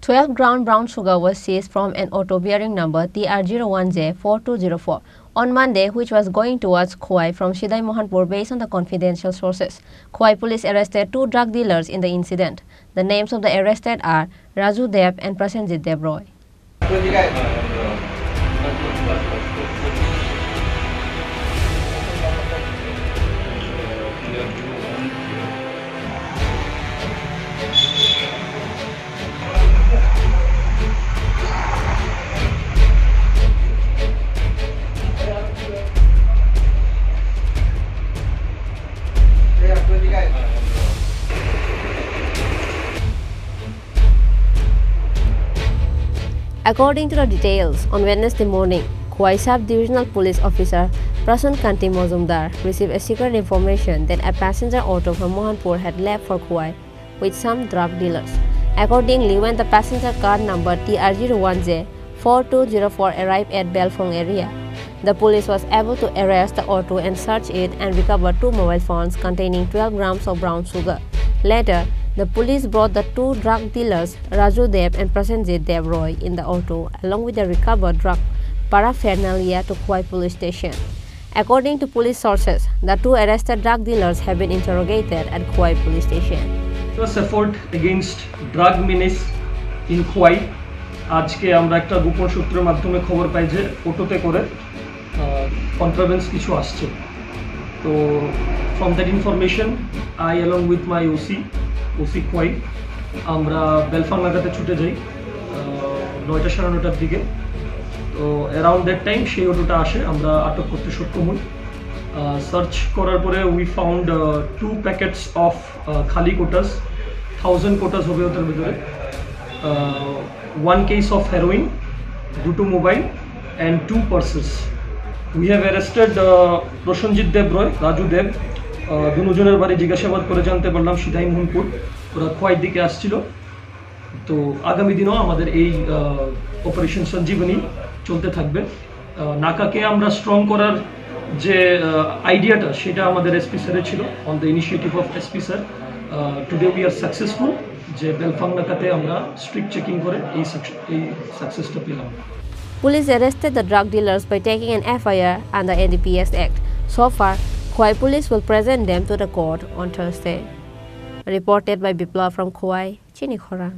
12 gram brown sugar was seized from an auto bearing number TR01J4204 on Monday, which was going towards Khowai from Sidai Mohanpur based on the confidential sources. Khowai police arrested 2 drug dealers in the incident. The names of the arrested are Raju Dev and Prasenjit Dev Roy. According to the details, on Wednesday morning, Khowai Sub-Divisional Police Officer Prasun Kanti Mozumdar received a secret information that a passenger auto from Mohanpur had left for Khowai with some drug dealers. Accordingly, when the passenger car number TR01J4204 arrived at Belfong area, the police was able to arrest the auto and search it and recover 2 mobile phones containing 12 grams of brown sugar. Later, the police brought the 2 drug dealers, Raju Dev and Prasenjit Dev Roy, in the auto along with the recovered drug paraphernalia to Khowai police station. According to police sources, the 2 arrested drug dealers have been interrogated at Khowai police station. This effort against drug menace in Khowai, আজকে আমরা একটা গোপন সূত্রের মাধ্যমে খবর পাই যে অটোতে করে কন্ট্রাভেন্স কিছু আসছে। তো from that information, I along with my OC Khowai আমরা বেলফাং নাগাতে ছুটে যাই 9টা সাড়ে 9টার দিকে। তো অ্যারাউন্ড দ্যাট টাইম সেই অটোটা আসে, আমরা আটক করতে সক্ষম হই। সার্চ করার পরে উই ফাউন্ড 2 প্যাকেটস অফ খালি কোটাস, 1000 কোটাস হবে ওটার ভিতরে, 1 case of heroin, 2 mobile and 2 purses. We have arrested Prasenjit Dev Roy, Raju Dev. দুজনের বাড়ি জিজ্ঞাসাবাদ করে জানতে পারলাম সিধাই মোহনপুর, ওরা খোয়াই দিকে আসছিল। তো আগামী দিনও আমাদের এই অপারেশন সঞ্জীবনী চলতে থাকবে। নাকাকে আমরা স্ট্রং করার যে আইডিয়াটা সেটা আমাদের এসপি স্যারের ছিল, on the initiative of SP sir. Today we are successful যে বেলফাং নাকাতে আমরা স্ট্রিক্ট চেকিং করে এই সাকসেসটা পেলাম। Police arrested the drug dealers by taking an FIR under NDPS Act. So far, Khowai police will present them to the court on Thursday. Reported by Bipla from Khowai, Chini Khorang.